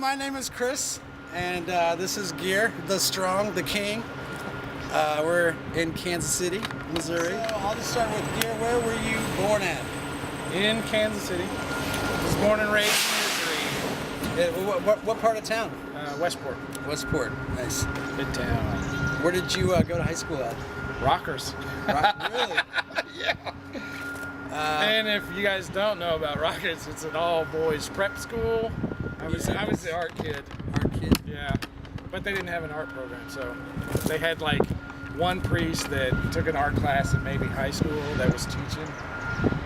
My name is Chris, and this is Gear, the Strong, the King. We're in Kansas City, Missouri. So I'll just start with Gear. Where were you born at? In Kansas City. Was born and raised in Missouri. What part of town? Westport. Westport. Nice. Good town. Where did you go to high school at? Rockers. Really? Yeah. And if you guys don't know about Rockers, it's an all-boys prep school. I was the art kid. Art kid? Yeah. But they didn't have an art program, so they had like one priest that took an art class in maybe high school that was teaching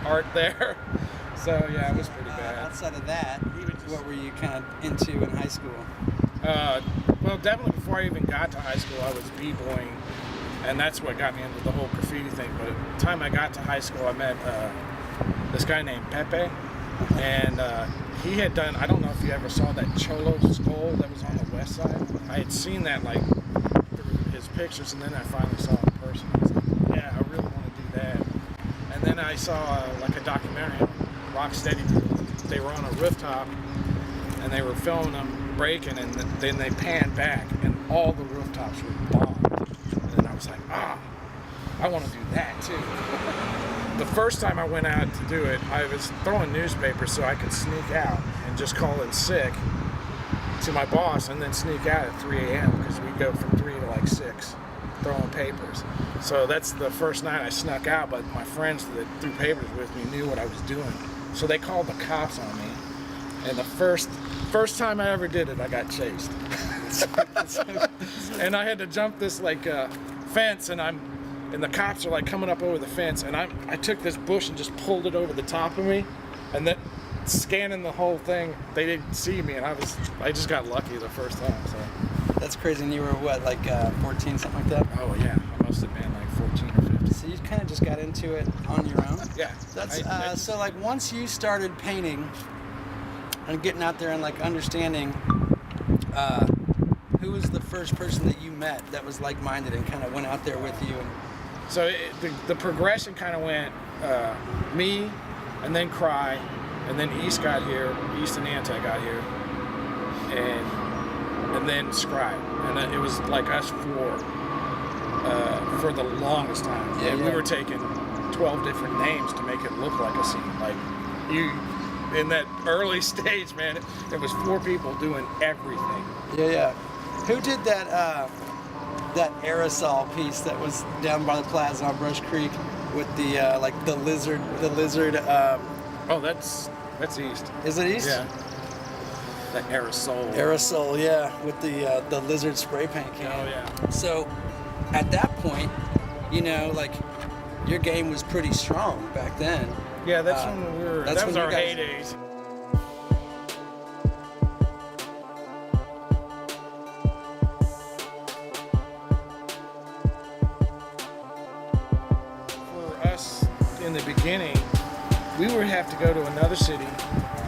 art there. So yeah, it was pretty bad. Outside of that, what were you kind of into in high school? Well, definitely before I even got to high school, I was b-boying, and that's what got me into the whole graffiti thing. But at the time I got to high school, I met this guy named Pepe, and he had done, I don't know if you ever saw that Cholo skull that was on the west side. I had seen that like through his pictures, and then I finally saw it in person. I was like, yeah, I really want to do that. And then I saw like a documentary on Rocksteady. They were on a rooftop, and they were filming them breaking, and then they panned back, and all the rooftops were bombed. And I was like, I want to do that too. The first time I went out to do it, I was throwing newspapers so I could sneak out and just call in sick to my boss, and then sneak out at 3 a.m. because we go from 3 to like 6 throwing papers. So that's the first night I snuck out, but my friends that threw papers with me knew what I was doing. So they called the cops on me, and the first time I ever did it, I got chased. And I had to jump this like fence, and the cops are like coming up over the fence, and I took this bush and just pulled it over the top of me, and then scanning the whole thing, they didn't see me, and I just got lucky the first time. So that's crazy. And you were what, like 14, something like that? Oh yeah, I must have been like 14 or 15. So you kind of just got into it on your own? Yeah. That's so like once you started painting and getting out there and like understanding, who was the first person that you met that was like-minded and kind of went out there with you? And so the progression kind of went me, and then Cry, and then East got here, East and Anti got here, and then Scribe, and it was like us four for the longest time. Yeah, we were taking 12 different names to make it look like a scene. Like in that early stage, man, it was 4 people doing everything. Yeah. Who did that aerosol piece that was down by the plaza on Brush Creek with the like the lizard? Oh, that's East. Is it East? Yeah. The aerosol. Aerosol, yeah, with the lizard spray paint can. Oh yeah. So at that point, you know, like your game was pretty strong back then. Yeah, that's when we were. That was our heydays. For us, in the beginning, we would have to go to another city.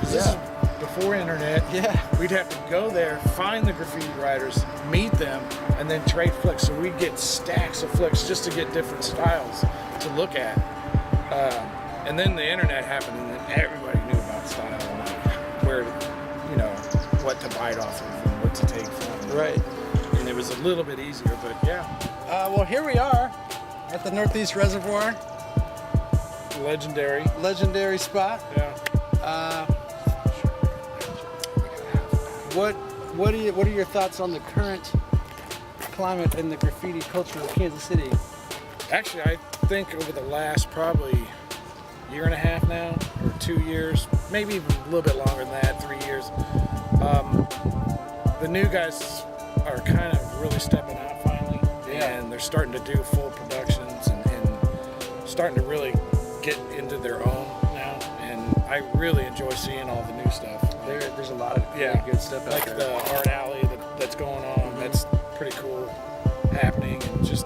This is before internet. Yeah. We'd have to go there, find the graffiti writers, meet them, and then trade flicks. So we'd get stacks of flicks just to get different styles to look at. And then the internet happened, and then everybody knew about style and like where, what to bite off of and what to take from. Right. And it was a little bit easier, but yeah. Well, here we are at the Northeast Reservoir. Legendary spot. Yeah. What are your thoughts on the current climate in the graffiti culture of Kansas City? Actually, I think over the last probably year and a half now, or 2 years, maybe even a little bit longer than that, 3 years, the new guys are kind of really stepping out finally, and they're starting to do full productions and starting to really get into their own now, and I really enjoy seeing all the new stuff. There's a lot of really good stuff out there. Like the art alley that's going on, that's pretty cool happening, and just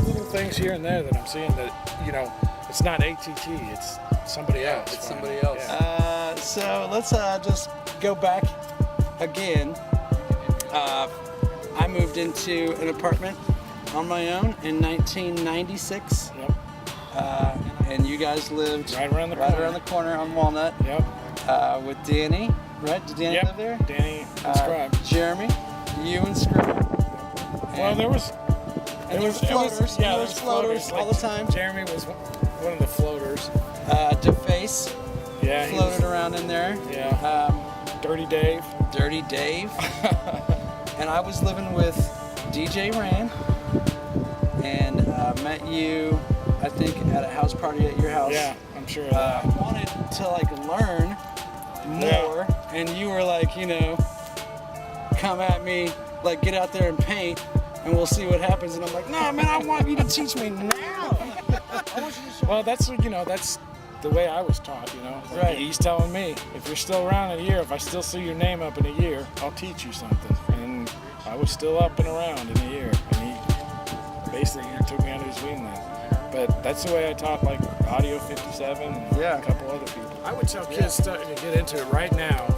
little things here and there that I'm seeing that, it's not ATT, it's somebody else. It's somebody else. Yeah. So let's just go back again. I moved into an apartment on my own in 1996. Yep. And you guys lived right around the corner on Walnut. Yep. With Danny right? Did Danny Yep. live there? Danny and Scribe. Jeremy, you and Scribe. Well, there was floaters. Yeah, There there was was floaters all the time. Jeremy was one of the floaters. DeFace Yeah, he floated was, around in there. yeah. Dirty Dave. Dirty Dave. And I was living with DJ Ran, and met you, I think, at a house party at your house. Yeah, I'm sure of that. Wanted to like learn more, and you were like, you know, come at me, like get out there and paint, and we'll see what happens. And I'm like, nah, man, I want you to teach me now. I want you to show Well, that's the way I was taught, you know. Right. He's telling me, if you're still around in a year, if I still see your name up in a year, I'll teach you something. And I was still up and around in a year, and he basically took me under his wing then. But that's the way I taught, like Audio 57 and Yeah. a couple other people. I would tell kids starting to get into it right now,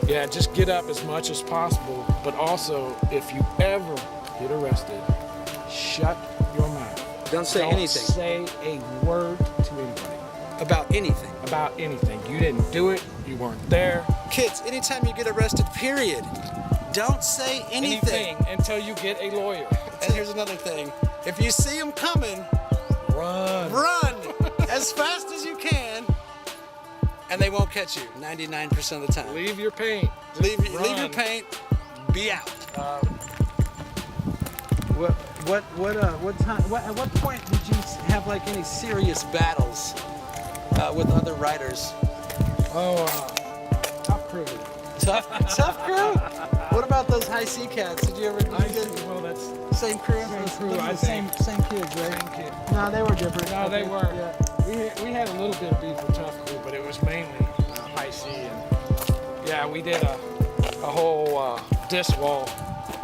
yeah, just get up as much as possible, but also if you ever get arrested, shut your mouth. Don't say anything. Say a word to anybody. about anything. About anything. You didn't do it, you weren't there. Kids, anytime you get arrested, period, don't say anything. Until you get a lawyer. And here's another thing: if you see them coming, run as fast as you can, and they won't catch you 99% of the time. Leave your paint. Leave your paint. Be out. At what point did you have like any serious battles with other writers? Tough crew. Tough crew. What about those high C cats? Did you ever? Well, that's Same crew. Same kids, right? same kid. No, they were different. No, they Okay. weren't. Yeah. We had a little bit of beef with Tough Crew, but it was mainly high C. And yeah, we did a whole disc wall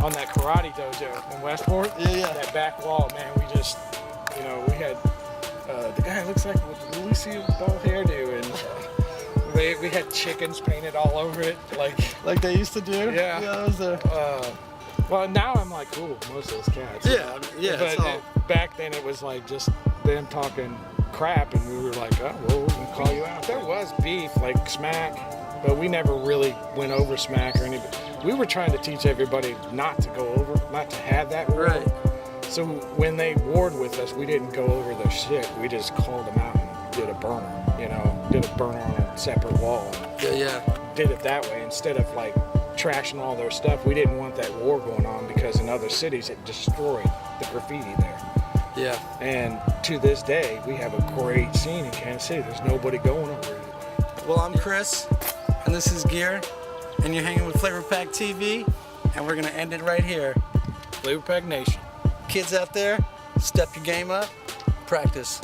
on that karate dojo in Westport. Yeah. That back wall, man, we just, you know, we had the guy looks like with the Lucy bald hairdo, and we had chickens painted all over it, Like they used to do. Yeah. That was a. well, now I'm like, cool, most of those cats. Yeah. But It's all. back then it was like just them talking crap, and we were like, oh, well, we'll call you out. There was beef, like smack, but we never really went over smack or anything. We were trying to teach everybody not to go over, not to have that war. Right. So when they warred with us, we didn't go over their shit. We just called them out and did a burner, you know, did a burner on a separate wall. Yeah. Did it that way instead of like trashing all their stuff. We didn't want that war going on because in other cities it destroyed the graffiti there. Yeah. And to this day, we have a great scene in Kansas City. There's nobody going over it. Well, I'm Chris, and this is Gear, and you're hanging with FLAVORPAK TV, and we're gonna end it right here. FLAVORPAK Nation. Kids out there, step your game up, practice.